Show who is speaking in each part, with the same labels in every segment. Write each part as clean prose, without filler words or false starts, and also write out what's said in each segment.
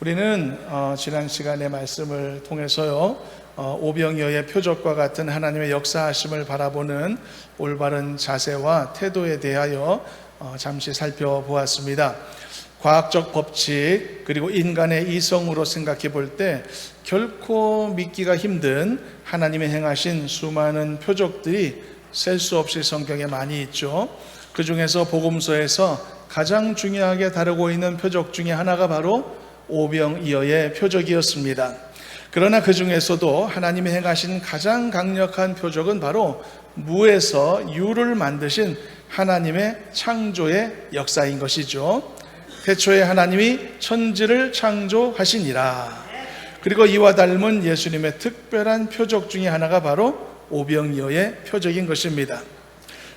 Speaker 1: 우리는 지난 시간의 말씀을 통해서요, 오병이어의 표적과 같은 하나님의 역사하심을 바라보는 올바른 자세와 태도에 대하여 잠시 살펴보았습니다. 과학적 법칙 그리고 인간의 이성으로 생각해 볼 때 결코 믿기가 힘든 하나님의 행하신 수많은 표적들이 셀 수 없이 성경에 많이 있죠. 그 중에서 복음서에서 가장 중요하게 다루고 있는 표적 중에 하나가 바로 오병이어의 표적이었습니다. 그러나 그 중에서도 하나님이 행하신 가장 강력한 표적은 바로 무에서 유를 만드신 하나님의 창조의 역사인 것이죠. 태초에 하나님이 천지를 창조하시니라. 그리고 이와 닮은 예수님의 특별한 표적 중에 하나가 바로 오병이어의 표적인 것입니다.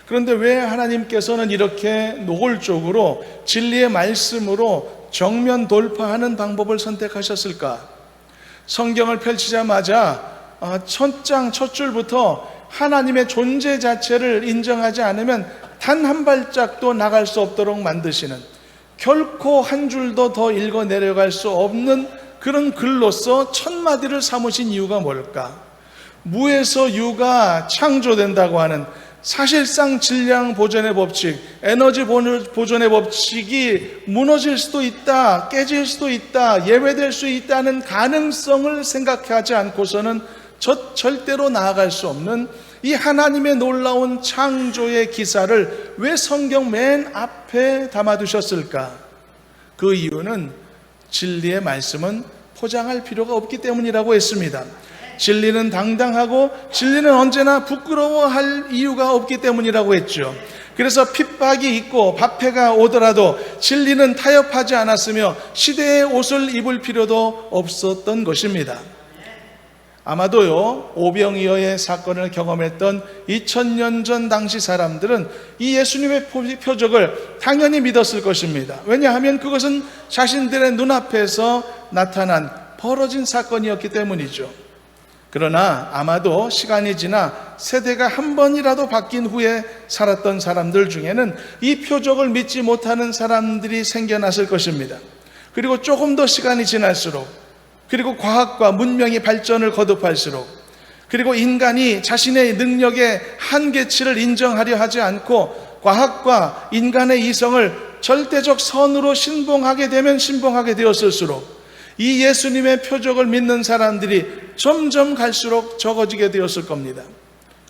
Speaker 1: 그런데 왜 하나님께서는 이렇게 노골적으로 진리의 말씀으로 정면 돌파하는 방법을 선택하셨을까? 성경을 펼치자마자 첫 장 첫 줄부터 하나님의 존재 자체를 인정하지 않으면 단 한 발짝도 나갈 수 없도록 만드시는, 결코 한 줄도 더 읽어 내려갈 수 없는 그런 글로서 첫 마디를 삼으신 이유가 뭘까? 무에서 유가 창조된다고 하는 사실상 질량 보존의 법칙, 에너지 보존의 법칙이 무너질 수도 있다, 깨질 수도 있다, 예외될 수 있다는 가능성을 생각하지 않고서는 절대로 나아갈 수 없는 이 하나님의 놀라운 창조의 기사를 왜 성경 맨 앞에 담아두셨을까? 그 이유는 진리의 말씀은 포장할 필요가 없기 때문이라고 했습니다. 진리는 당당하고 진리는 언제나 부끄러워할 이유가 없기 때문이라고 했죠. 그래서 핍박이 있고 박해가 오더라도 진리는 타협하지 않았으며 시대의 옷을 입을 필요도 없었던 것입니다. 아마도요, 오병이어의 사건을 경험했던 2000년 전 당시 사람들은 이 예수님의 표적을 당연히 믿었을 것입니다. 왜냐하면 그것은 자신들의 눈앞에서 나타난 벌어진 사건이었기 때문이죠. 그러나 아마도 시간이 지나 세대가 한 번이라도 바뀐 후에 살았던 사람들 중에는 이 표적을 믿지 못하는 사람들이 생겨났을 것입니다. 그리고 조금 더 시간이 지날수록, 그리고 과학과 문명이 발전을 거듭할수록, 그리고 인간이 자신의 능력의 한계치를 인정하려 하지 않고 과학과 인간의 이성을 절대적 선으로 신봉하게 되었을수록 이 예수님의 표적을 믿는 사람들이 점점 갈수록 적어지게 되었을 겁니다.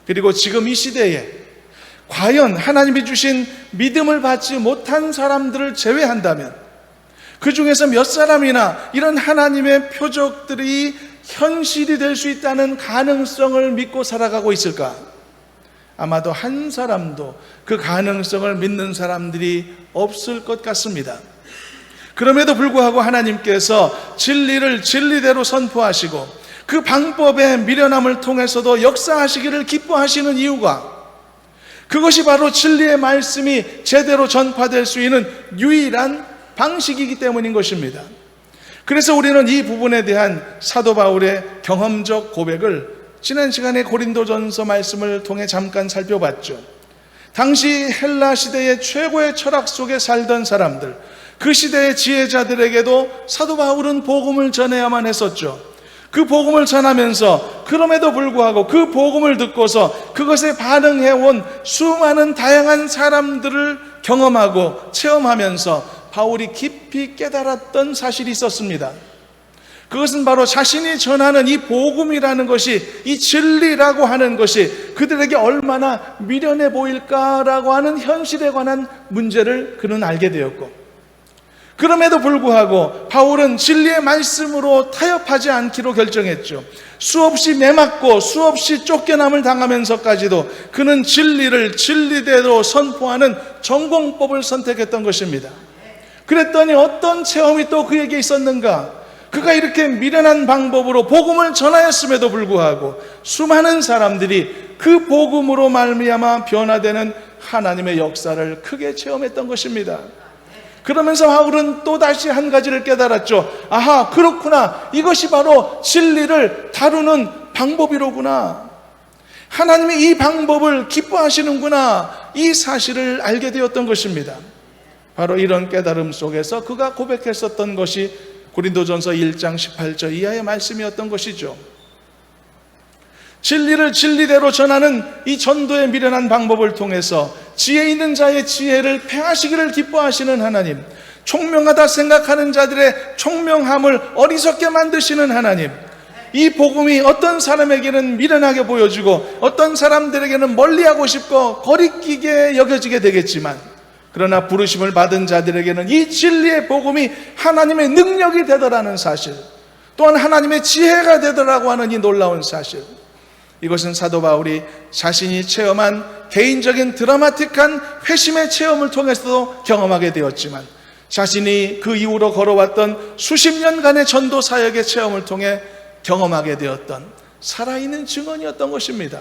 Speaker 1: 그리고 지금 이 시대에 과연 하나님이 주신 믿음을 받지 못한 사람들을 제외한다면 그 중에서 몇 사람이나 이런 하나님의 표적들이 현실이 될 수 있다는 가능성을 믿고 살아가고 있을까? 아마도 한 사람도 그 가능성을 믿는 사람들이 없을 것 같습니다. 그럼에도 불구하고 하나님께서 진리를 진리대로 선포하시고 그 방법의 미련함을 통해서도 역사하시기를 기뻐하시는 이유가, 그것이 바로 진리의 말씀이 제대로 전파될 수 있는 유일한 방식이기 때문인 것입니다. 그래서 우리는 이 부분에 대한 사도 바울의 경험적 고백을 지난 시간에 고린도전서 말씀을 통해 잠깐 살펴봤죠. 당시 헬라 시대의 최고의 철학 속에 살던 사람들, 그 시대의 지혜자들에게도 사도 바울은 복음을 전해야만 했었죠. 그 복음을 전하면서 그럼에도 불구하고 그 복음을 듣고서 그것에 반응해온 수많은 다양한 사람들을 경험하고 체험하면서 바울이 깊이 깨달았던 사실이 있었습니다. 그것은 바로 자신이 전하는 이 복음이라는 것이, 이 진리라고 하는 것이 그들에게 얼마나 미련해 보일까라고 하는 현실에 관한 문제를 그는 알게 되었고, 그럼에도 불구하고 바울은 진리의 말씀으로 타협하지 않기로 결정했죠. 수없이 매맞고 수없이 쫓겨남을 당하면서까지도 그는 진리를 진리대로 선포하는 전공법을 선택했던 것입니다. 그랬더니 어떤 체험이 또 그에게 있었는가? 그가 이렇게 미련한 방법으로 복음을 전하였음에도 불구하고 수많은 사람들이 그 복음으로 말미암아 변화되는 하나님의 역사를 크게 체험했던 것입니다. 그러면서 바울은 또다시 한 가지를 깨달았죠. 아하, 그렇구나. 이것이 바로 진리를 다루는 방법이로구나. 하나님이 이 방법을 기뻐하시는구나. 이 사실을 알게 되었던 것입니다. 바로 이런 깨달음 속에서 그가 고백했었던 것이 고린도전서 1장 18절 이하의 말씀이었던 것이죠. 진리를 진리대로 전하는 이 전도의 미련한 방법을 통해서 지혜 있는 자의 지혜를 폐하시기를 기뻐하시는 하나님, 총명하다 생각하는 자들의 총명함을 어리석게 만드시는 하나님, 이 복음이 어떤 사람에게는 미련하게 보여지고 어떤 사람들에게는 멀리하고 싶고 거리끼게 여겨지게 되겠지만, 그러나 부르심을 받은 자들에게는 이 진리의 복음이 하나님의 능력이 되더라는 사실, 또한 하나님의 지혜가 되더라고 하는 이 놀라운 사실, 이것은 사도 바울이 자신이 체험한 개인적인 드라마틱한 회심의 체험을 통해서도 경험하게 되었지만, 자신이 그 이후로 걸어왔던 수십 년간의 전도 사역의 체험을 통해 경험하게 되었던 살아있는 증언이었던 것입니다.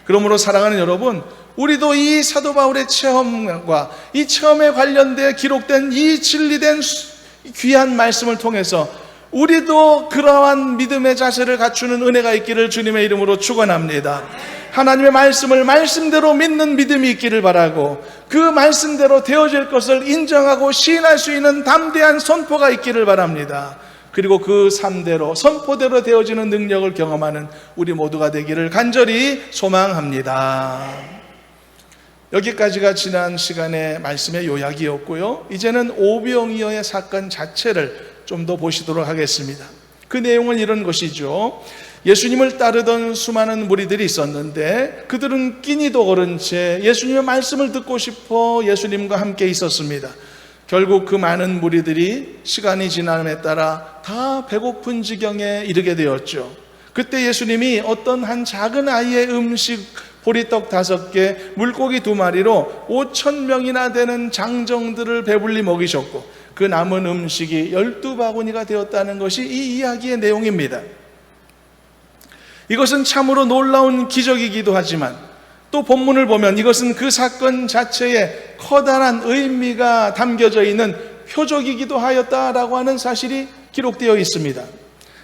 Speaker 1: 그러므로 사랑하는 여러분, 우리도 이 사도 바울의 체험과 이 체험에 관련되어 기록된 이 진리된 귀한 말씀을 통해서 우리도 그러한 믿음의 자세를 갖추는 은혜가 있기를 주님의 이름으로 축원합니다. 하나님의 말씀을 말씀대로 믿는 믿음이 있기를 바라고, 그 말씀대로 되어질 것을 인정하고 시인할 수 있는 담대한 선포가 있기를 바랍니다. 그리고 그 삶대로 선포대로 되어지는 능력을 경험하는 우리 모두가 되기를 간절히 소망합니다. 여기까지가 지난 시간의 말씀의 요약이었고요, 이제는 오병이어의 사건 자체를 좀 더 보시도록 하겠습니다. 그 내용은 이런 것이죠. 예수님을 따르던 수많은 무리들이 있었는데 그들은 끼니도 거른 채 예수님의 말씀을 듣고 싶어 예수님과 함께 있었습니다. 결국 그 많은 무리들이 시간이 지남에 따라 다 배고픈 지경에 이르게 되었죠. 그때 예수님이 어떤 한 작은 아이의 음식 보리떡 5개, 물고기 2마리로 5,000명이나 되는 장정들을 배불리 먹이셨고, 그 남은 음식이 12바구니가 되었다는 것이 이 이야기의 내용입니다. 이것은 참으로 놀라운 기적이기도 하지만, 또 본문을 보면 이것은 그 사건 자체에 커다란 의미가 담겨져 있는 표적이기도 하였다라고 하는 사실이 기록되어 있습니다.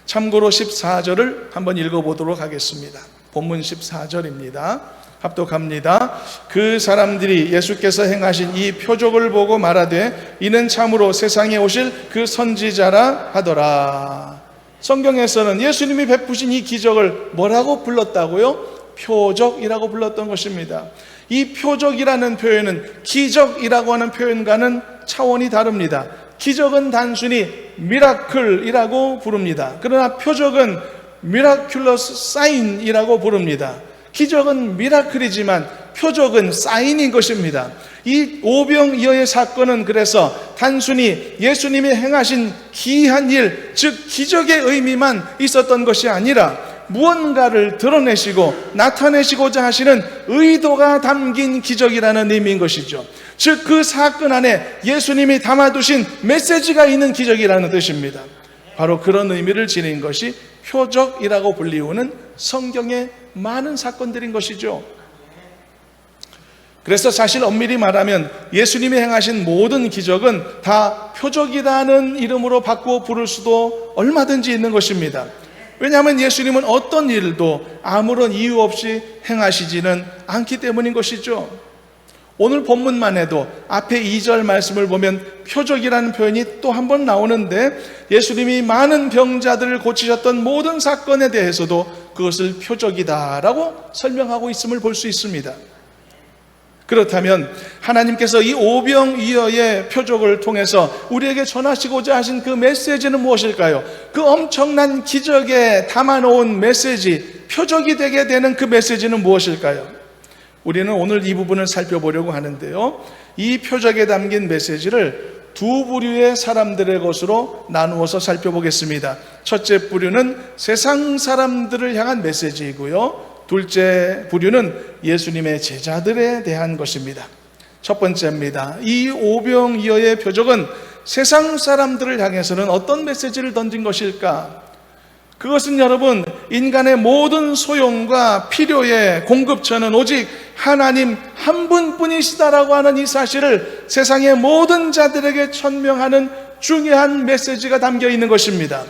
Speaker 1: 참고로 14절을 한번 읽어보도록 하겠습니다. 본문 14절입니다. 합독합니다. 그 사람들이 예수께서 행하신 이 표적을 보고 말하되 이는 참으로 세상에 오실 그 선지자라 하더라. 성경에서는 예수님이 베푸신 이 기적을 뭐라고 불렀다고요? 표적이라고 불렀던 것입니다. 이 표적이라는 표현은 기적이라고 하는 표현과는 차원이 다릅니다. 기적은 단순히 미라클이라고 부릅니다. 그러나 표적은 미라큘러스 사인이라고 부릅니다. 기적은 미라클이지만 표적은 사인인 것입니다. 이 오병이어의 사건은 그래서 단순히 예수님이 행하신 기이한 일, 즉 기적의 의미만 있었던 것이 아니라 무언가를 드러내시고 나타내시고자 하시는 의도가 담긴 기적이라는 의미인 것이죠. 즉 그 사건 안에 예수님이 담아두신 메시지가 있는 기적이라는 뜻입니다. 바로 그런 의미를 지닌 것이 표적이라고 불리우는 성경의 많은 사건들인 것이죠. 그래서 사실 엄밀히 말하면 예수님이 행하신 모든 기적은 다 표적이라는 이름으로 바꾸어 부를 수도 얼마든지 있는 것입니다. 왜냐하면 예수님은 어떤 일도 아무런 이유 없이 행하시지는 않기 때문인 것이죠. 오늘 본문만 해도 앞에 2절 말씀을 보면 표적이라는 표현이 또 한 번 나오는데, 예수님이 많은 병자들을 고치셨던 모든 사건에 대해서도 그것을 표적이다라고 설명하고 있음을 볼 수 있습니다. 그렇다면 하나님께서 이 오병이어의 표적을 통해서 우리에게 전하시고자 하신 그 메시지는 무엇일까요? 그 엄청난 기적에 담아놓은 메시지, 표적이 되게 되는 그 메시지는 무엇일까요? 우리는 오늘 이 부분을 살펴보려고 하는데요, 이 표적에 담긴 메시지를 두 부류의 사람들의 것으로 나누어서 살펴보겠습니다. 첫째 부류는 세상 사람들을 향한 메시지이고요, 둘째 부류는 예수님의 제자들에 대한 것입니다. 첫 번째입니다. 이 오병이어의 표적은 세상 사람들을 향해서는 어떤 메시지를 던진 것일까? 그것은 여러분, 인간의 모든 소용과 필요의 공급처는 오직 하나님 한 분뿐이시다라고 하는 이 사실을 세상의 모든 자들에게 천명하는 중요한 메시지가 담겨 있는 것입니다.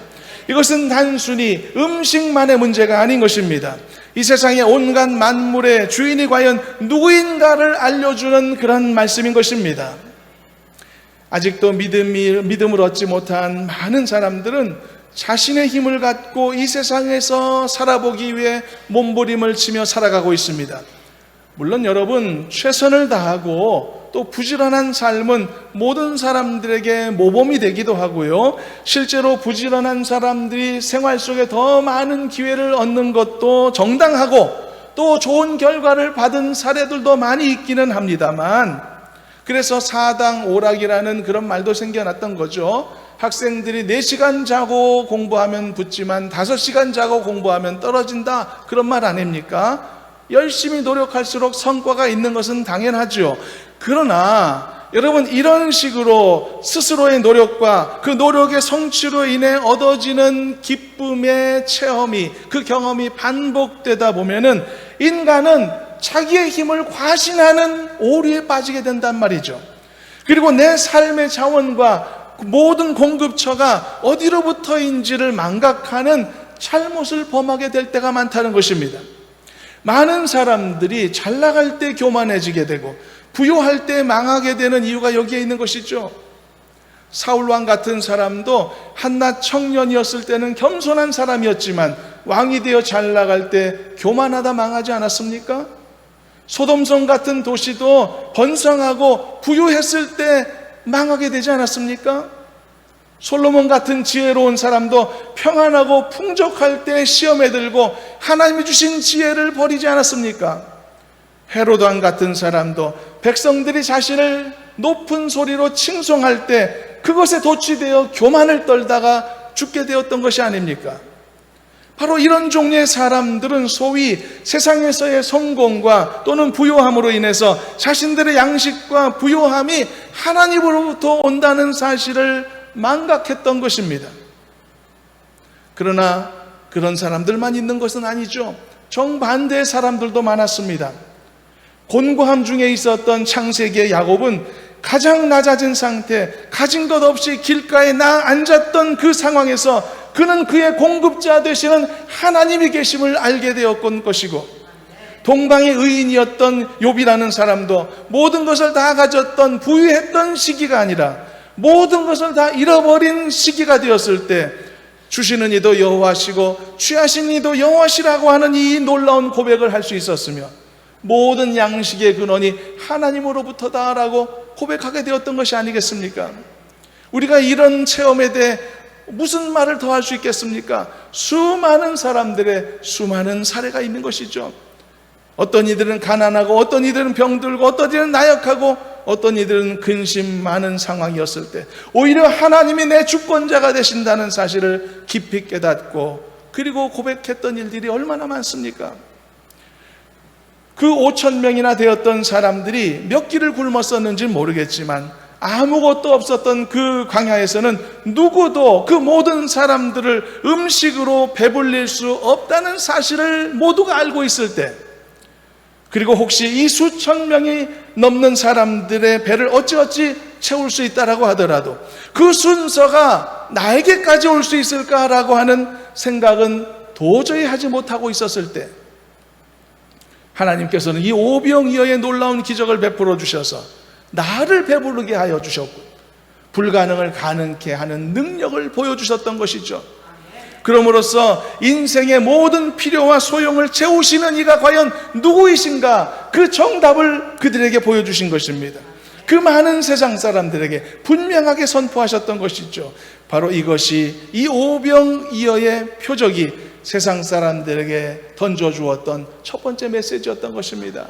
Speaker 1: 이것은 단순히 음식만의 문제가 아닌 것입니다. 이 세상의 온갖 만물의 주인이 과연 누구인가를 알려주는 그런 말씀인 것입니다. 아직도 믿음을 얻지 못한 많은 사람들은 자신의 힘을 갖고 이 세상에서 살아보기 위해 몸부림을 치며 살아가고 있습니다. 물론 여러분, 최선을 다하고 또 부지런한 삶은 모든 사람들에게 모범이 되기도 하고요, 실제로 부지런한 사람들이 생활 속에 더 많은 기회를 얻는 것도 정당하고 또 좋은 결과를 받은 사례들도 많이 있기는 합니다만, 그래서 사당 오락이라는 그런 말도 생겨났던 거죠. 학생들이 4시간 자고 공부하면 붙지만 5시간 자고 공부하면 떨어진다, 그런 말 아닙니까? 열심히 노력할수록 성과가 있는 것은 당연하죠. 그러나 여러분, 이런 식으로 스스로의 노력과 그 노력의 성취로 인해 얻어지는 기쁨의 체험이, 그 경험이 반복되다 보면은 인간은 자기의 힘을 과신하는 오류에 빠지게 된단 말이죠. 그리고 내 삶의 자원과 모든 공급처가 어디로부터인지를 망각하는 잘못을 범하게 될 때가 많다는 것입니다. 많은 사람들이 잘 나갈 때 교만해지게 되고 부유할 때 망하게 되는 이유가 여기에 있는 것이죠. 사울왕 같은 사람도 한낱 청년이었을 때는 겸손한 사람이었지만 왕이 되어 잘 나갈 때 교만하다 망하지 않았습니까? 소돔성 같은 도시도 번성하고 부유했을 때 망하게 되지 않았습니까? 솔로몬 같은 지혜로운 사람도 평안하고 풍족할 때 시험에 들고 하나님이 주신 지혜를 버리지 않았습니까? 헤로드왕 같은 사람도 백성들이 자신을 높은 소리로 칭송할 때 그것에 도취되어 교만을 떨다가 죽게 되었던 것이 아닙니까? 바로 이런 종류의 사람들은 소위 세상에서의 성공과 또는 부요함으로 인해서 자신들의 양식과 부요함이 하나님으로부터 온다는 사실을 망각했던 것입니다. 그러나 그런 사람들만 있는 것은 아니죠. 정반대의 사람들도 많았습니다. 곤고함 중에 있었던 창세기의 야곱은 가장 낮아진 상태, 가진 것 없이 길가에 앉았던 그 상황에서 그는 그의 공급자 되시는 하나님이 계심을 알게 되었던 것이고, 동방의 의인이었던 욥이라는 사람도 모든 것을 다 가졌던 부유했던 시기가 아니라 모든 것을 다 잃어버린 시기가 되었을 때 주시는 이도 여호와시고 취하신 이도 여호와시라고 하는 이 놀라운 고백을 할 수 있었으며, 모든 양식의 근원이 하나님으로부터다라고 고백하게 되었던 것이 아니겠습니까? 우리가 이런 체험에 대해 무슨 말을 더 할 수 있겠습니까? 수많은 사람들의 수많은 사례가 있는 것이죠. 어떤 이들은 가난하고 어떤 이들은 병들고 어떤 이들은 나약하고 어떤 이들은 근심 많은 상황이었을 때 오히려 하나님이 내 주권자가 되신다는 사실을 깊이 깨닫고 그리고 고백했던 일들이 얼마나 많습니까? 그 5,000명이나 되었던 사람들이 몇 끼를 굶었었는지 모르겠지만 아무것도 없었던 그 광야에서는 누구도 그 모든 사람들을 음식으로 배불릴 수 없다는 사실을 모두가 알고 있을 때, 그리고 혹시 이 수천 명이 넘는 사람들의 배를 어찌어찌 채울 수 있다라고 하더라도 그 순서가 나에게까지 올 수 있을까라고 하는 생각은 도저히 하지 못하고 있었을 때, 하나님께서는 이 오병이어의 놀라운 기적을 베풀어 주셔서 나를 배부르게 하여 주셨고 불가능을 가능케 하는 능력을 보여주셨던 것이죠. 그럼으로써 인생의 모든 필요와 소용을 채우시는 이가 과연 누구이신가, 그 정답을 그들에게 보여주신 것입니다. 그 많은 세상 사람들에게 분명하게 선포하셨던 것이죠. 바로 이것이 이 오병이어의 표적이 세상 사람들에게 던져주었던 첫 번째 메시지였던 것입니다.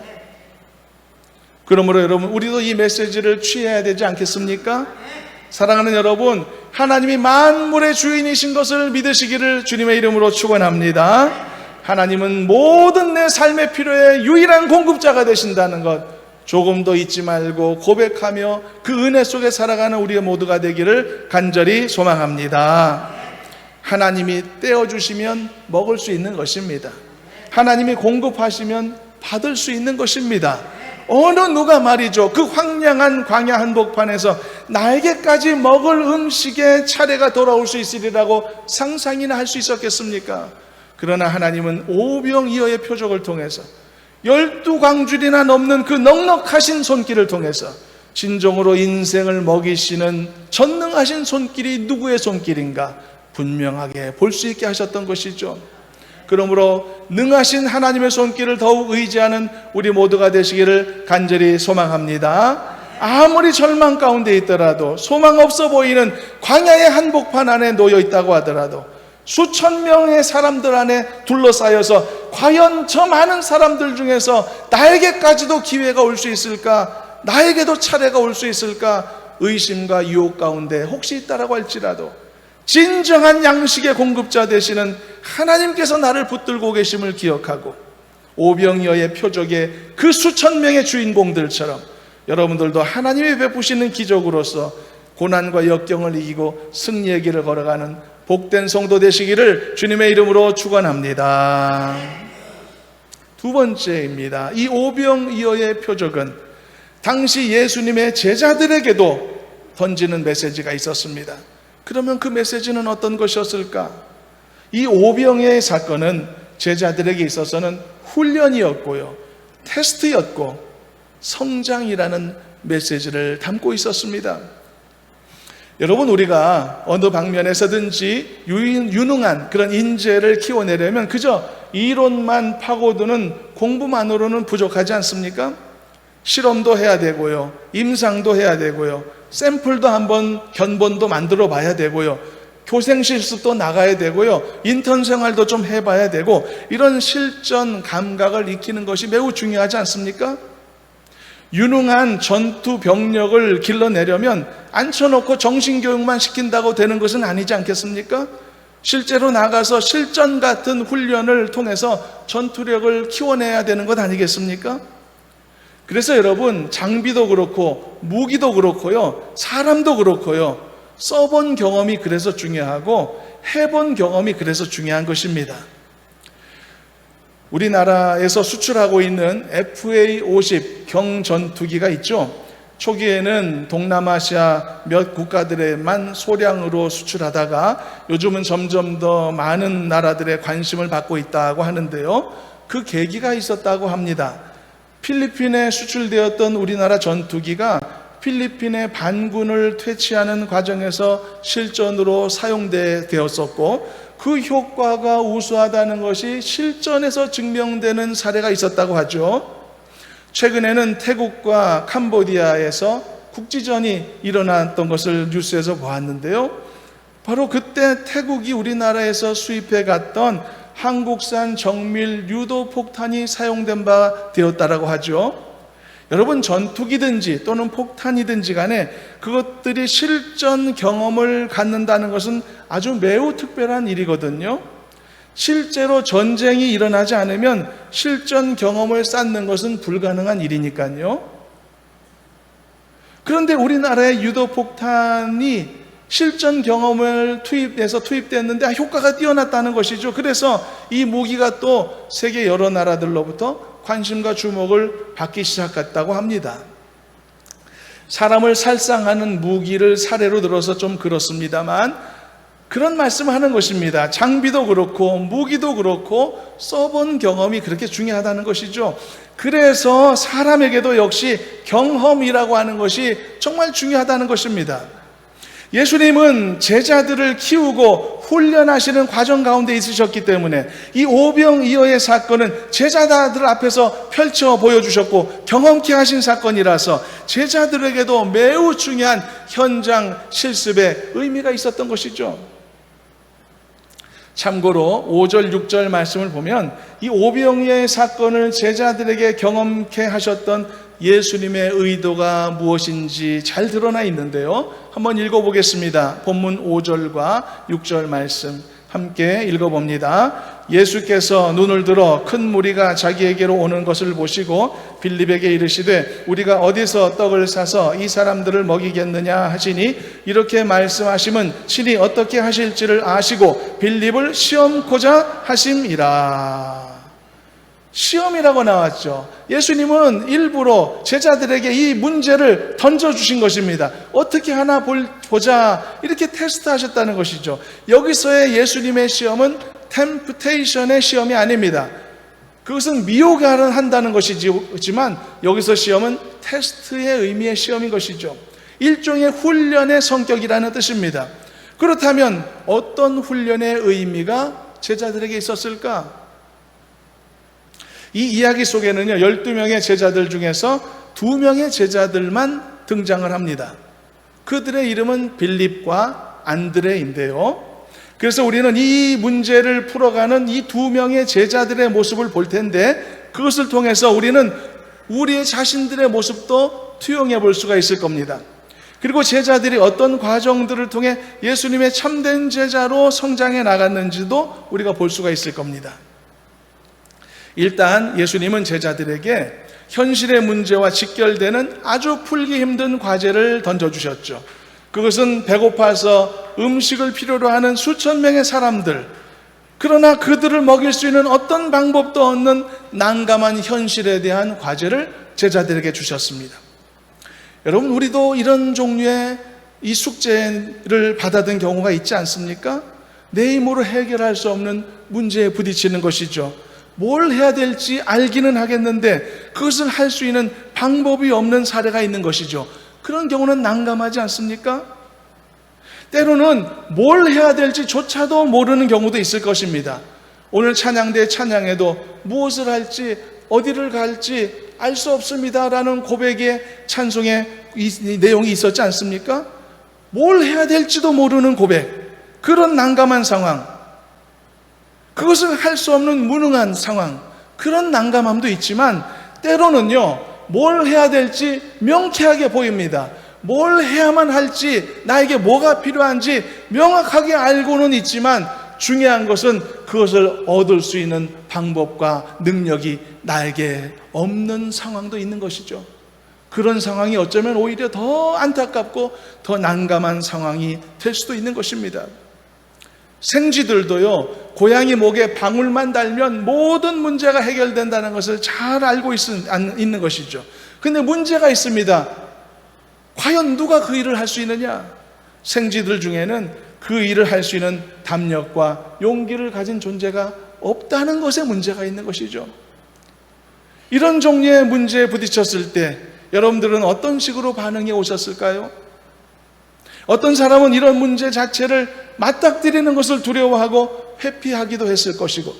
Speaker 1: 그러므로 여러분, 우리도 이 메시지를 취해야 되지 않겠습니까? 사랑하는 여러분, 하나님이 만물의 주인이신 것을 믿으시기를 주님의 이름으로 축원합니다. 하나님은 모든 내 삶의 필요에 유일한 공급자가 되신다는 것 조금도 잊지 말고 고백하며 그 은혜 속에 살아가는 우리 모두가 되기를 간절히 소망합니다. 하나님이 떼어주시면 먹을 수 있는 것입니다. 하나님이 공급하시면 받을 수 있는 것입니다. 어느 누가 말이죠, 그 황량한 광야 한복판에서 나에게까지 먹을 음식의 차례가 돌아올 수 있으리라고 상상이나 할 수 있었겠습니까? 그러나 하나님은 오병이어의 표적을 통해서 12광줄이나 넘는 그 넉넉하신 손길을 통해서 진정으로 인생을 먹이시는 전능하신 손길이 누구의 손길인가 분명하게 볼 수 있게 하셨던 것이죠. 그러므로 능하신 하나님의 손길을 더욱 의지하는 우리 모두가 되시기를 간절히 소망합니다. 아무리 절망 가운데 있더라도, 소망 없어 보이는 광야의 한복판 안에 놓여 있다고 하더라도, 수천 명의 사람들 안에 둘러싸여서 과연 저 많은 사람들 중에서 나에게까지도 기회가 올 수 있을까, 나에게도 차례가 올 수 있을까 의심과 유혹 가운데 혹시 있다라고 할지라도 진정한 양식의 공급자 되시는 하나님께서 나를 붙들고 계심을 기억하고 오병이어의 표적의 그 수천 명의 주인공들처럼 여러분들도 하나님이 베푸시는 기적으로서 고난과 역경을 이기고 승리의 길을 걸어가는 복된 성도 되시기를 주님의 이름으로 축원합니다. 두 번째입니다. 이 오병이어의 표적은 당시 예수님의 제자들에게도 던지는 메시지가 있었습니다. 그러면 그 메시지는 어떤 것이었을까? 이 오병이어의 사건은 제자들에게 있어서는 훈련이었고요, 테스트였고 성장이라는 메시지를 담고 있었습니다. 여러분, 우리가 어느 방면에서든지 유능한 그런 인재를 키워내려면 그저 이론만 파고드는 공부만으로는 부족하지 않습니까? 실험도 해야 되고요, 임상도 해야 되고요, 샘플도 한번 견본도 만들어 봐야 되고요, 교생 실습도 나가야 되고요, 인턴 생활도 좀 해봐야 되고, 이런 실전 감각을 익히는 것이 매우 중요하지 않습니까? 유능한 전투 병력을 길러내려면 앉혀놓고 정신교육만 시킨다고 되는 것은 아니지 않겠습니까? 실제로 나가서 실전 같은 훈련을 통해서 전투력을 키워내야 되는 것 아니겠습니까? 그래서 여러분, 장비도 그렇고 무기도 그렇고요, 사람도 그렇고요, 써본 경험이 그래서 중요하고 해본 경험이 그래서 중요한 것입니다. 우리나라에서 수출하고 있는 FA-50 경전투기가 있죠. 초기에는 동남아시아 몇 국가들에만 소량으로 수출하다가 요즘은 점점 더 많은 나라들의 관심을 받고 있다고 하는데요, 그 계기가 있었다고 합니다. 필리핀에 수출되었던 우리나라 전투기가 필리핀의 반군을 퇴치하는 과정에서 실전으로 사용되었었고 그 효과가 우수하다는 것이 실전에서 증명되는 사례가 있었다고 하죠. 최근에는 태국과 캄보디아에서 국지전이 일어났던 것을 뉴스에서 보았는데요, 바로 그때 태국이 우리나라에서 수입해 갔던 한국산 정밀 유도 폭탄이 사용된 바 되었다라고 하죠. 여러분, 전투기든지 또는 폭탄이든지 간에 그것들이 실전 경험을 갖는다는 것은 아주 매우 특별한 일이거든요. 실제로 전쟁이 일어나지 않으면 실전 경험을 쌓는 것은 불가능한 일이니까요. 그런데 우리나라의 유도 폭탄이 실전 경험을 투입됐는데 효과가 뛰어났다는 것이죠. 그래서 이 무기가 또 세계 여러 나라들로부터 관심과 주목을 받기 시작했다고 합니다. 사람을 살상하는 무기를 사례로 들어서 좀 그렇습니다만 그런 말씀을 하는 것입니다. 장비도 그렇고 무기도 그렇고 써본 경험이 그렇게 중요하다는 것이죠. 그래서 사람에게도 역시 경험이라고 하는 것이 정말 중요하다는 것입니다. 예수님은 제자들을 키우고 훈련하시는 과정 가운데 있으셨기 때문에 이 오병이어의 사건은 제자들 앞에서 펼쳐 보여주셨고 경험케 하신 사건이라서 제자들에게도 매우 중요한 현장 실습의 의미가 있었던 것이죠. 참고로 5절 6절 말씀을 보면 이 오병이어의 사건을 제자들에게 경험케 하셨던 예수님의 의도가 무엇인지 잘 드러나 있는데요, 한번 읽어보겠습니다. 본문 5절과 6절 말씀 함께 읽어봅니다. 예수께서 눈을 들어 큰 무리가 자기에게로 오는 것을 보시고 빌립에게 이르시되 우리가 어디서 떡을 사서 이 사람들을 먹이겠느냐 하시니 이렇게 말씀하심은 친히 어떻게 하실지를 아시고 빌립을 시험코자 하심이라. 시험이라고 나왔죠. 예수님은 일부러 제자들에게 이 문제를 던져주신 것입니다. 어떻게 하나 보자, 이렇게 테스트하셨다는 것이죠. 여기서의 예수님의 시험은 템프테이션의 시험이 아닙니다. 그것은 미혹한다는 것이지만 여기서 시험은 테스트의 의미의 시험인 것이죠. 일종의 훈련의 성격이라는 뜻입니다. 그렇다면 어떤 훈련의 의미가 제자들에게 있었을까? 이 이야기 속에는요, 12명의 제자들 중에서 2명의 제자들만 등장을 합니다. 그들의 이름은 빌립과 안드레인데요. 그래서 우리는 이 문제를 풀어가는 이 2명의 제자들의 모습을 볼 텐데, 그것을 통해서 우리는 우리 자신들의 모습도 투영해 볼 수가 있을 겁니다. 그리고 제자들이 어떤 과정들을 통해 예수님의 참된 제자로 성장해 나갔는지도 우리가 볼 수가 있을 겁니다. 일단 예수님은 제자들에게 현실의 문제와 직결되는 아주 풀기 힘든 과제를 던져주셨죠. 그것은 배고파서 음식을 필요로 하는 수천 명의 사람들, 그러나 그들을 먹일 수 있는 어떤 방법도 없는 난감한 현실에 대한 과제를 제자들에게 주셨습니다. 여러분, 우리도 이런 종류의 이 숙제를 받아든 경우가 있지 않습니까? 내 힘으로 해결할 수 없는 문제에 부딪히는 것이죠. 뭘 해야 될지 알기는 하겠는데 그것을 할 수 있는 방법이 없는 사례가 있는 것이죠. 그런 경우는 난감하지 않습니까? 때로는 뭘 해야 될지조차도 모르는 경우도 있을 것입니다. 오늘 찬양대 찬양에도 무엇을 할지 어디를 갈지 알 수 없습니다라는 고백의 찬송의 내용이 있었지 않습니까? 뭘 해야 될지도 모르는 고백, 그런 난감한 상황, 그것을 할 수 없는 무능한 상황, 그런 난감함도 있지만 때로는요, 뭘 해야 될지 명쾌하게 보입니다. 뭘 해야만 할지, 나에게 뭐가 필요한지 명확하게 알고는 있지만 중요한 것은 그것을 얻을 수 있는 방법과 능력이 나에게 없는 상황도 있는 것이죠. 그런 상황이 어쩌면 오히려 더 안타깝고 더 난감한 상황이 될 수도 있는 것입니다. 생쥐들도요, 고양이 목에 방울만 달면 모든 문제가 해결된다는 것을 잘 알고 있는 것이죠. 근데 문제가 있습니다. 과연 누가 그 일을 할 수 있느냐? 생쥐들 중에는 그 일을 할 수 있는 담력과 용기를 가진 존재가 없다는 것에 문제가 있는 것이죠. 이런 종류의 문제에 부딪혔을 때 여러분들은 어떤 식으로 반응해 오셨을까요? 어떤 사람은 이런 문제 자체를 맞닥뜨리는 것을 두려워하고 회피하기도 했을 것이고,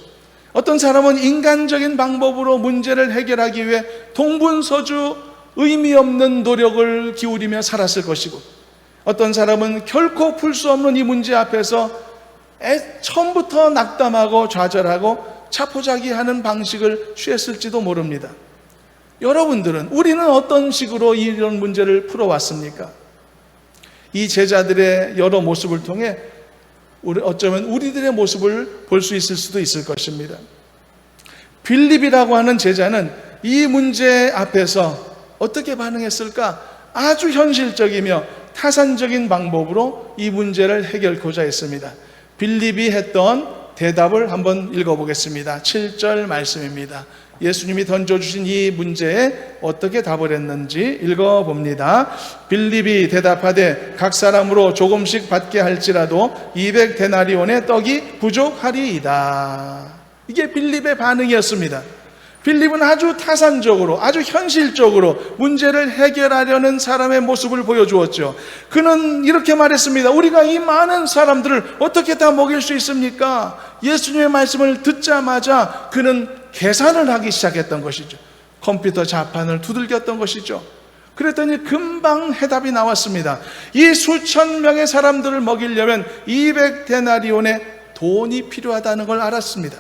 Speaker 1: 어떤 사람은 인간적인 방법으로 문제를 해결하기 위해 동분서주 의미 없는 노력을 기울이며 살았을 것이고, 어떤 사람은 결코 풀 수 없는 이 문제 앞에서 처음부터 낙담하고 좌절하고 자포자기하는 방식을 취했을지도 모릅니다. 여러분들은, 우리는 어떤 식으로 이런 문제를 풀어왔습니까? 이 제자들의 여러 모습을 통해 어쩌면 우리들의 모습을 볼 수 있을 수도 있을 것입니다. 빌립이라고 하는 제자는 이 문제 앞에서 어떻게 반응했을까? 아주 현실적이며 타산적인 방법으로 이 문제를 해결하고자 했습니다. 빌립이 했던 대답을 한번 읽어보겠습니다. 7절 말씀입니다. 예수님이 던져주신 이 문제에 어떻게 답을 했는지 읽어봅니다. 빌립이 대답하되 각 사람으로 조금씩 받게 할지라도 200데나리온의 떡이 부족하리이다. 이게 빌립의 반응이었습니다. 빌립은 아주 타산적으로, 아주 현실적으로 문제를 해결하려는 사람의 모습을 보여주었죠. 그는 이렇게 말했습니다. 우리가 이 많은 사람들을 어떻게 다 먹일 수 있습니까? 예수님의 말씀을 듣자마자 그는 계산을 하기 시작했던 것이죠. 컴퓨터 자판을 두들겼던 것이죠. 그랬더니 금방 해답이 나왔습니다. 이 수천 명의 사람들을 먹이려면 200데나리온의 돈이 필요하다는 걸 알았습니다.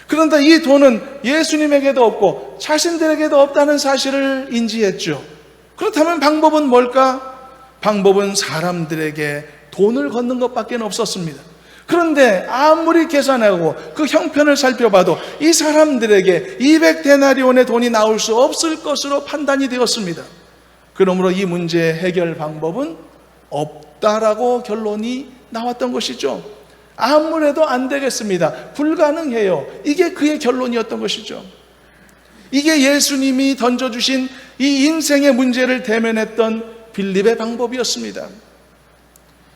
Speaker 1: 그런데 이 돈은 예수님에게도 없고 자신들에게도 없다는 사실을 인지했죠. 그렇다면 방법은 뭘까? 방법은 사람들에게 돈을 걷는 것밖에 없었습니다. 그런데 아무리 계산하고 그 형편을 살펴봐도 이 사람들에게 200데나리온의 돈이 나올 수 없을 것으로 판단이 되었습니다. 그러므로 이 문제의 해결 방법은 없다라고 결론이 나왔던 것이죠. 아무래도 안 되겠습니다. 불가능해요. 이게 그의 결론이었던 것이죠. 이게 예수님이 던져주신 이 인생의 문제를 대면했던 빌립의 방법이었습니다.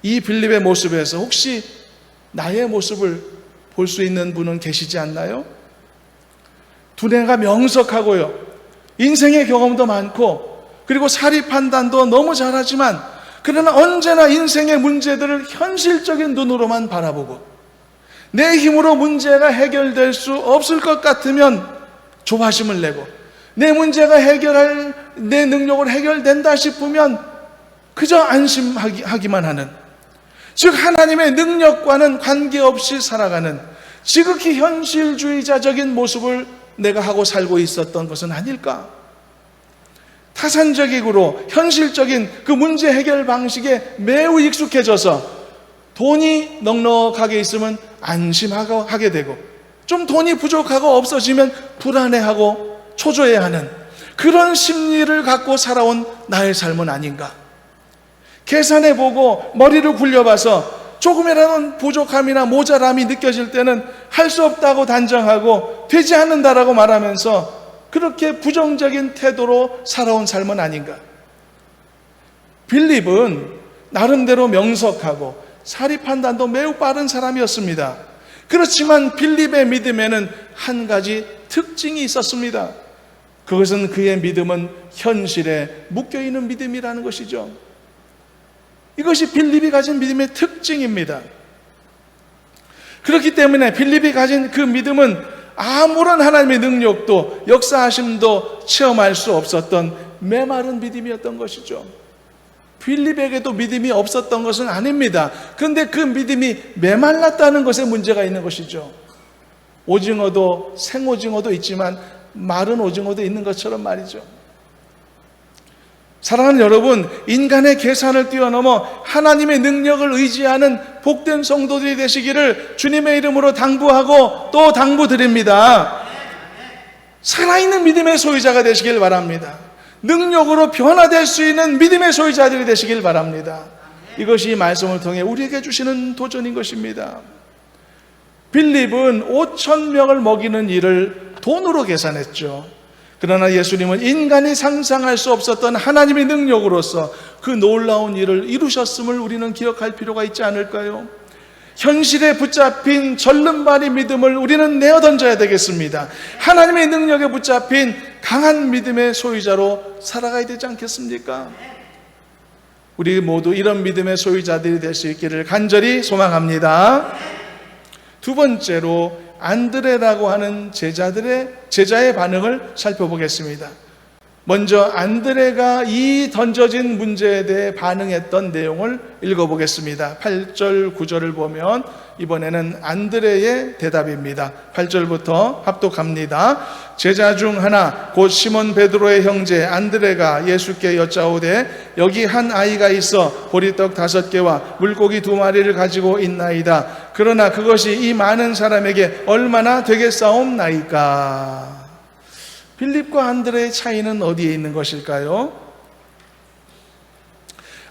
Speaker 1: 이 빌립의 모습에서 혹시 나의 모습을 볼 수 있는 분은 계시지 않나요? 두뇌가 명석하고요, 인생의 경험도 많고, 그리고 사리 판단도 너무 잘하지만, 그러나 언제나 인생의 문제들을 현실적인 눈으로만 바라보고, 내 힘으로 문제가 해결될 수 없을 것 같으면 조바심을 내고, 내 문제가 내 능력으로 해결된다 싶으면 그저 안심하기만 하는, 즉 하나님의 능력과는 관계없이 살아가는 지극히 현실주의자적인 모습을 내가 하고 살고 있었던 것은 아닐까? 타산적이고 현실적인 그 문제 해결 방식에 매우 익숙해져서 돈이 넉넉하게 있으면 안심하게 되고, 좀 돈이 부족하고 없어지면 불안해하고 초조해하는 그런 심리를 갖고 살아온 나의 삶은 아닌가? 계산해보고 머리를 굴려봐서 조금이라도 부족함이나 모자람이 느껴질 때는 할 수 없다고 단정하고 되지 않는다라고 말하면서 그렇게 부정적인 태도로 살아온 삶은 아닌가? 빌립은 나름대로 명석하고 사리 판단도 매우 빠른 사람이었습니다. 그렇지만 빌립의 믿음에는 한 가지 특징이 있었습니다. 그것은 그의 믿음은 현실에 묶여있는 믿음이라는 것이죠. 이것이 빌립이 가진 믿음의 특징입니다. 그렇기 때문에 빌립이 가진 그 믿음은 아무런 하나님의 능력도 역사하심도 체험할 수 없었던 메마른 믿음이었던 것이죠. 빌립에게도 믿음이 없었던 것은 아닙니다. 그런데 그 믿음이 메말랐다는 것에 문제가 있는 것이죠. 오징어도, 생오징어도 있지만 마른 오징어도 있는 것처럼 말이죠. 사랑하는 여러분, 인간의 계산을 뛰어넘어 하나님의 능력을 의지하는 복된 성도들이 되시기를 주님의 이름으로 당부하고 또 당부드립니다. 살아있는 믿음의 소유자가 되시길 바랍니다. 능력으로 변화될 수 있는 믿음의 소유자들이 되시길 바랍니다. 이것이 이 말씀을 통해 우리에게 주시는 도전인 것입니다. 빌립은 5,000명을 먹이는 일을 돈으로 계산했죠. 그러나 예수님은 인간이 상상할 수 없었던 하나님의 능력으로서 그 놀라운 일을 이루셨음을 우리는 기억할 필요가 있지 않을까요? 현실에 붙잡힌 절름발이 믿음을 우리는 내어던져야 되겠습니다. 하나님의 능력에 붙잡힌 강한 믿음의 소유자로 살아가야 되지 않겠습니까? 우리 모두 이런 믿음의 소유자들이 될 수 있기를 간절히 소망합니다. 두 번째로 안드레라고 하는 제자의 반응을 살펴보겠습니다. 먼저 안드레가 이 던져진 문제에 대해 반응했던 내용을 읽어보겠습니다. 8절 9절을 보면 이번에는 안드레의 대답입니다. 8절부터 합독합니다. 제자 중 하나 곧 시몬 베드로의 형제 안드레가 예수께 여짜오되 여기 한 아이가 있어 보리떡 5개와 물고기 2마리를 가지고 있나이다. 그러나 그것이 이 많은 사람에게 얼마나 되겠사옵나이까? 빌립과 안드레의 차이는 어디에 있는 것일까요?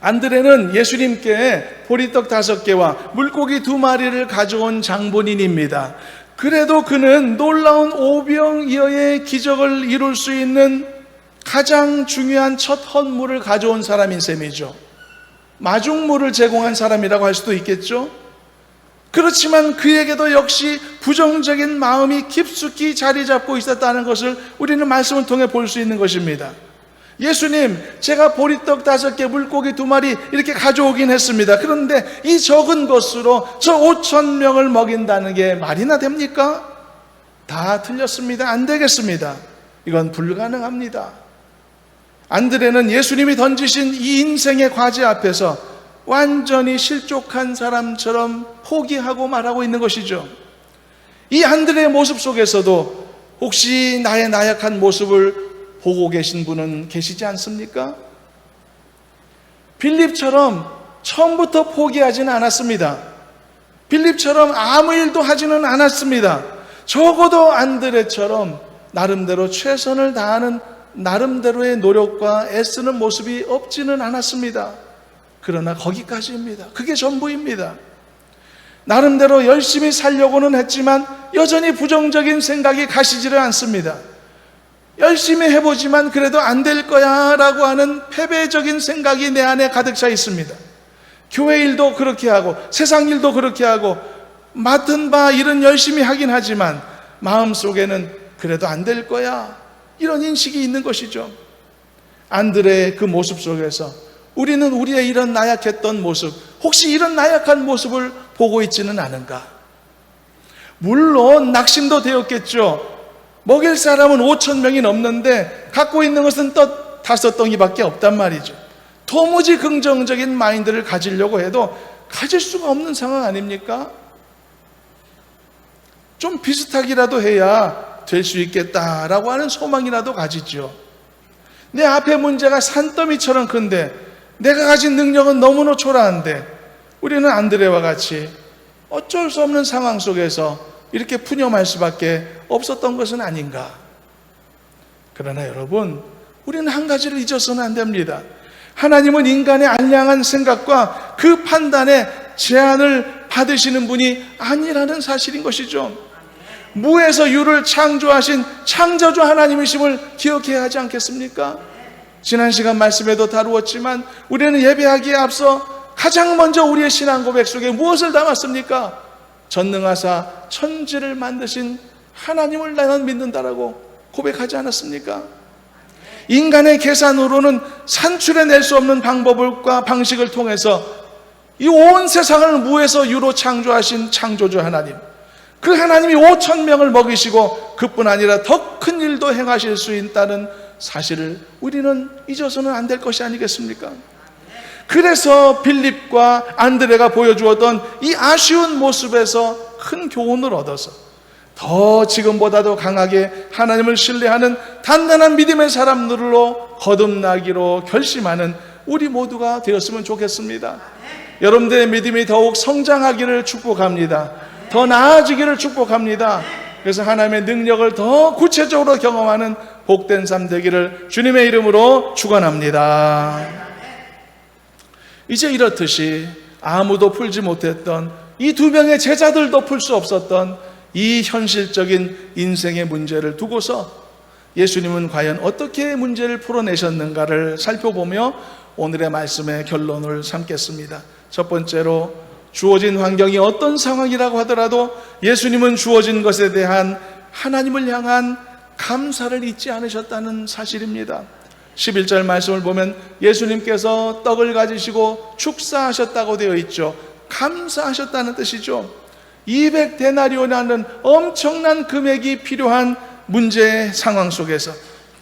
Speaker 1: 안드레는 예수님께 보리떡 5개와 물고기 2마리를 가져온 장본인입니다. 그래도 그는 놀라운 오병이어의 기적을 이룰 수 있는 가장 중요한 첫 헌물을 가져온 사람인 셈이죠. 마중물을 제공한 사람이라고 할 수도 있겠죠. 그렇지만 그에게도 역시 부정적인 마음이 깊숙이 자리 잡고 있었다는 것을 우리는 말씀을 통해 볼 수 있는 것입니다. 예수님, 제가 보리떡 5개, 물고기 2마리 이렇게 가져오긴 했습니다. 그런데 이 적은 것으로 저 5,000명을 먹인다는 게 말이나 됩니까? 다 틀렸습니다. 안 되겠습니다. 이건 불가능합니다. 안드레는 예수님이 던지신 이 인생의 과제 앞에서 완전히 실족한 사람처럼 포기하고 말하고 있는 것이죠. 이 안드레의 모습 속에서도 혹시 나의 나약한 모습을 보고 계신 분은 계시지 않습니까? 빌립처럼 처음부터 포기하지는 않았습니다. 빌립처럼 아무 일도 하지는 않았습니다. 적어도 안드레처럼 나름대로 최선을 다하는 나름대로의 노력과 애쓰는 모습이 없지는 않았습니다. 그러나 거기까지입니다. 그게 전부입니다. 나름대로 열심히 살려고는 했지만 여전히 부정적인 생각이 가시지를 않습니다. 열심히 해보지만 그래도 안 될 거야 라고 하는 패배적인 생각이 내 안에 가득 차 있습니다. 교회 일도 그렇게 하고 세상 일도 그렇게 하고 맡은 바 일은 열심히 하긴 하지만 마음속에는 그래도 안 될 거야, 이런 인식이 있는 것이죠. 안드레의 그 모습 속에서 우리는 우리의 이런 나약했던 모습, 혹시 이런 나약한 모습을 보고 있지는 않은가? 물론 낙심도 되었겠죠. 먹일 사람은 5,000명이 넘는데 갖고 있는 것은 떡 5덩이밖에 없단 말이죠. 도무지 긍정적인 마인드를 가지려고 해도 가질 수가 없는 상황 아닙니까? 좀 비슷하기라도 해야 될 수 있겠다라고 하는 소망이라도 가지죠. 내 앞에 문제가 산더미처럼 큰데 내가 가진 능력은 너무나 초라한데 우리는 안드레와 같이 어쩔 수 없는 상황 속에서 이렇게 푸념할 수밖에 없었던 것은 아닌가. 그러나 여러분, 우리는 한 가지를 잊어서는 안 됩니다. 하나님은 인간의 알량한 생각과 그 판단에 제한을 받으시는 분이 아니라는 사실인 것이죠. 무에서 유를 창조하신 창조주 하나님이심을 기억해야 하지 않겠습니까? 지난 시간 말씀에도 다루었지만 우리는 예배하기에 앞서 가장 먼저 우리의 신앙 고백 속에 무엇을 담았습니까? 전능하사 천지를 만드신 하나님을 나는 믿는다라고 고백하지 않았습니까? 인간의 계산으로는 산출해낼 수 없는 방법과 방식을 통해서 이 온 세상을 무에서 유로 창조하신 창조주 하나님, 그 하나님이 5,000명을 먹이시고 그뿐 아니라 더 큰 일도 행하실 수 있다는 사실을 우리는 잊어서는 안 될 것이 아니겠습니까? 그래서 빌립과 안드레가 보여주었던 이 아쉬운 모습에서 큰 교훈을 얻어서 더 지금보다도 강하게 하나님을 신뢰하는 단단한 믿음의 사람들로 거듭나기로 결심하는 우리 모두가 되었으면 좋겠습니다. 여러분들의 믿음이 더욱 성장하기를 축복합니다. 더 나아지기를 축복합니다. 그래서 하나님의 능력을 더 구체적으로 경험하는 복된 삶 되기를 주님의 이름으로 축원합니다. 이제 이렇듯이 아무도 풀지 못했던 이 2명의 제자들도 풀 수 없었던 이 현실적인 인생의 문제를 두고서 예수님은 과연 어떻게 문제를 풀어내셨는가를 살펴보며 오늘의 말씀의 결론을 삼겠습니다. 첫 번째로, 주어진 환경이 어떤 상황이라고 하더라도 예수님은 주어진 것에 대한 하나님을 향한 감사를 잊지 않으셨다는 사실입니다. 11절 말씀을 보면 예수님께서 떡을 가지시고 축사하셨다고 되어 있죠. 감사하셨다는 뜻이죠. 200데나리온이라는 엄청난 금액이 필요한 문제의 상황 속에서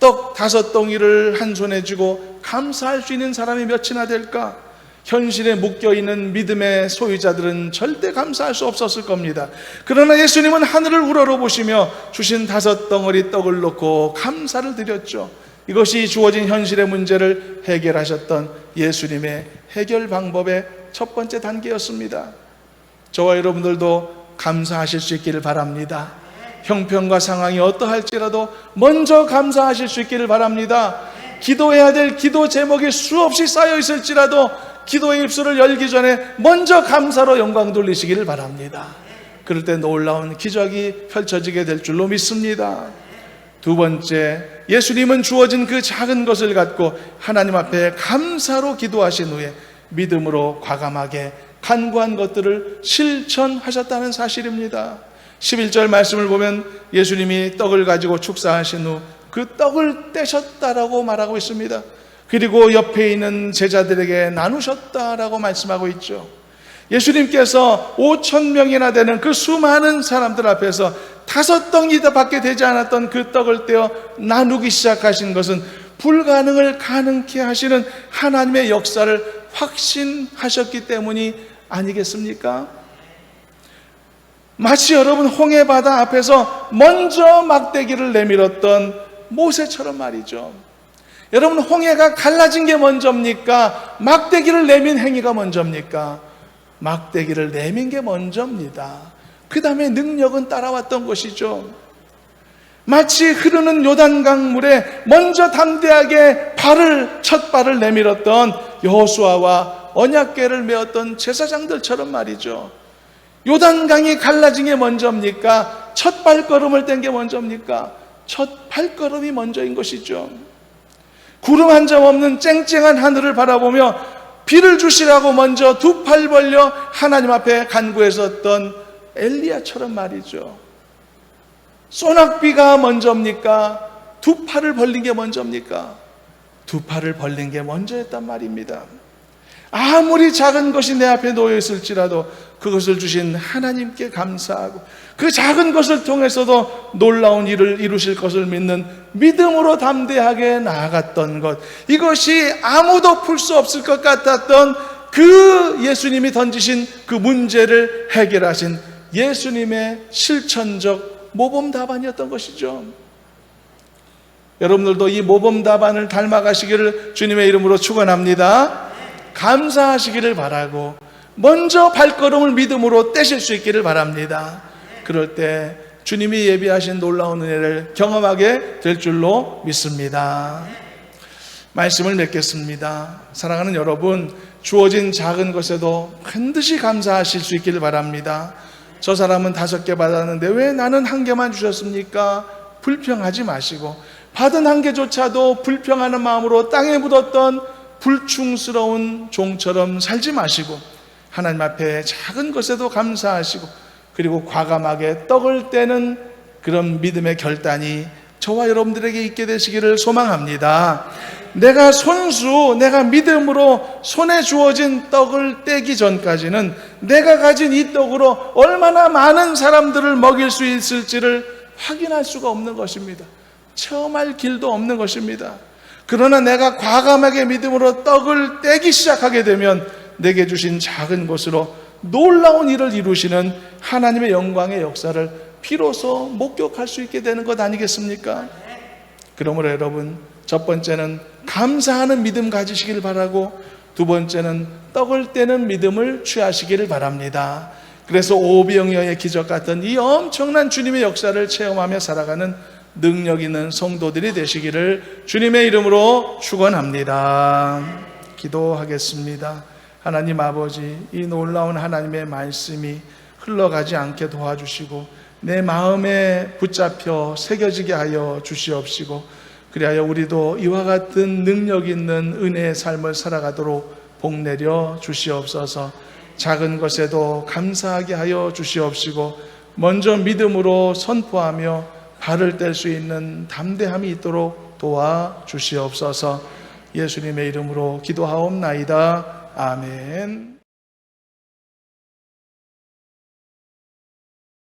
Speaker 1: 떡 5덩이를 한 손에 쥐고 감사할 수 있는 사람이 몇이나 될까? 현실에 묶여있는 믿음의 소유자들은 절대 감사할 수 없었을 겁니다. 그러나 예수님은 하늘을 우러러보시며 주신 5덩어리 떡을 놓고 감사를 드렸죠. 이것이 주어진 현실의 문제를 해결하셨던 예수님의 해결 방법의 첫 번째 단계였습니다. 저와 여러분들도 감사하실 수 있기를 바랍니다. 형편과 상황이 어떠할지라도 먼저 감사하실 수 있기를 바랍니다. 기도해야 될 기도 제목이 수없이 쌓여 있을지라도 기도의 입술을 열기 전에 먼저 감사로 영광 돌리시기를 바랍니다. 그럴 때 놀라운 기적이 펼쳐지게 될 줄로 믿습니다. 두 번째, 예수님은 주어진 그 작은 것을 갖고 하나님 앞에 감사로 기도하신 후에 믿음으로 과감하게 간구한 것들을 실천하셨다는 사실입니다. 11절 말씀을 보면 예수님이 떡을 가지고 축사하신 후 그 떡을 떼셨다라고 말하고 있습니다. 그리고 옆에 있는 제자들에게 나누셨다라고 말씀하고 있죠. 예수님께서 5,000명이나 되는 그 수많은 사람들 앞에서 5덩이 밖에 되지 않았던 그 떡을 떼어 나누기 시작하신 것은 불가능을 가능케 하시는 하나님의 역사를 확신하셨기 때문이 아니겠습니까? 마치 여러분 홍해바다 앞에서 먼저 막대기를 내밀었던 모세처럼 말이죠. 여러분, 홍해가 갈라진 게 먼저입니까? 막대기를 내민 행위가 먼저입니까? 막대기를 내민 게 먼저입니다. 그 다음에 능력은 따라왔던 것이죠. 마치 흐르는 요단강 물에 먼저 담대하게 첫 발을 내밀었던 여호수아와 언약궤를 메었던 제사장들처럼 말이죠. 요단강이 갈라진 게 먼저입니까? 첫 발걸음을 뗀 게 먼저입니까? 첫 발걸음이 먼저인 것이죠. 구름 한 점 없는 쨍쨍한 하늘을 바라보며 비를 주시라고 먼저 2팔 벌려 하나님 앞에 간구했었던 엘리야처럼 말이죠. 소낙비가 먼저입니까? 두 팔을 벌린 게 먼저입니까? 두 팔을 벌린 게 먼저였단 말입니다. 아무리 작은 것이 내 앞에 놓여 있을지라도 그것을 주신 하나님께 감사하고 그 작은 것을 통해서도 놀라운 일을 이루실 것을 믿는 믿음으로 담대하게 나아갔던 것, 이것이 아무도 풀 수 없을 것 같았던 그 예수님이 던지신 그 문제를 해결하신 예수님의 실천적 모범 답안이었던 것이죠. 여러분들도 이 모범 답안을 닮아가시기를 주님의 이름으로 축원합니다. 감사하시기를 바라고 먼저 발걸음을 믿음으로 떼실 수 있기를 바랍니다. 그럴 때 주님이 예비하신 놀라운 은혜를 경험하게 될 줄로 믿습니다. 말씀을 맺겠습니다. 사랑하는 여러분, 주어진 작은 것에도 반드시 감사하실 수 있기를 바랍니다. 저 사람은 5개 받았는데 왜 나는 1개만 주셨습니까? 불평하지 마시고, 받은 1개조차도 불평하는 마음으로 땅에 묻었던 불충스러운 종처럼 살지 마시고 하나님 앞에 작은 것에도 감사하시고, 그리고 과감하게 떡을 떼는 그런 믿음의 결단이 저와 여러분들에게 있게 되시기를 소망합니다. 내가 믿음으로 손에 주어진 떡을 떼기 전까지는 내가 가진 이 떡으로 얼마나 많은 사람들을 먹일 수 있을지를 확인할 수가 없는 것입니다. 체험할 길도 없는 것입니다. 그러나 내가 과감하게 믿음으로 떡을 떼기 시작하게 되면 내게 주신 작은 것으로 놀라운 일을 이루시는 하나님의 영광의 역사를 비로소 목격할 수 있게 되는 것 아니겠습니까? 그러므로 여러분, 첫 번째는 감사하는 믿음 가지시길 바라고, 두 번째는 떡을 떼는 믿음을 취하시기를 바랍니다. 그래서 오병이어의 기적 같은 이 엄청난 주님의 역사를 체험하며 살아가는 능력 있는 성도들이 되시기를 주님의 이름으로 축원합니다. 기도하겠습니다. 하나님 아버지, 이 놀라운 하나님의 말씀이 흘러가지 않게 도와주시고 내 마음에 붙잡혀 새겨지게 하여 주시옵시고, 그리하여 우리도 이와 같은 능력 있는 은혜의 삶을 살아가도록 복내려 주시옵소서. 작은 것에도 감사하게 하여 주시옵시고 먼저 믿음으로 선포하며 발을 뗄 수 있는 담대함이 있도록 도와 주시옵소서. 예수님의 이름으로 기도하옵나이다. 아멘.